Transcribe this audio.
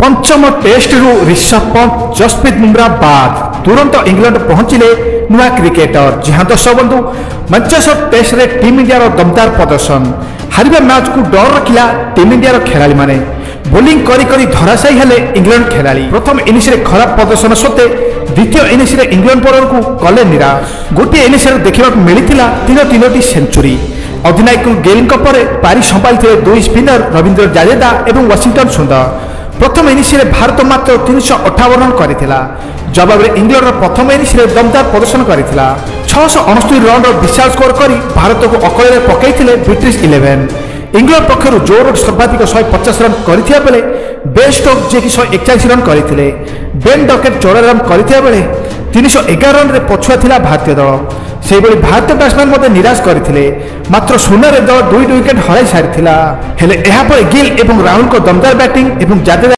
पंचम टेस्ट रु ऋषभ पंत जसप्रीत बुमरा बाद तुरंत इंग्लैंड पहुंचिले नुआ क्रिकेटर जहां दर्शक बंधु मैनचेस्टर टेस्ट रे टीम इंडिया दमदार प्रदर्शन हारिबा मैच को डर रखिला टीम इंडिया खेलाड़ी माने बोलिंग करी करी धराशायी हेले इंग्लैंड खेलाड़ी प्रथम इनिंग्स रे खराब प्रदर्शन सत्ते द्वितीय इनिंग्स रे इंग्लैंड बॉलर को कले निराश गोटे इनिंग्स रे देखिबा मिलिथिला तीनोटी सेंचुरी अधिनायक गेल पारी संभाली दुई स्पिनर रविंद्र जाडेजा और वाशिंगटन सुंदर प्रथम इनिंग्स रे भारत मात्र 358 रन करथिला जवाब रे इंग्लैंड प्रथम इनिंग्स रे दमदार प्रदर्शन करथिला 669 रन विशाल स्कोर करी भारत को अकले पकईथिले ब्रिटिश 11 इंग्लैंड पक्षर जोर सर्वाधिक 150 रन करथिया बेले बेस्ट ऑफ जे कि 141 रन करथिले बेन डकेट 14 रन करथिया बेले 311 रन रे पछुआ थिला भारतीय दल से भारतीय बैट्समैन मते निराश करथिले मात्र शून्य दल 2 विकेट हराई सारिथिला हेले एहा पर गिल एवं राहुल को दमदार बैटिंग एवं जाडेजा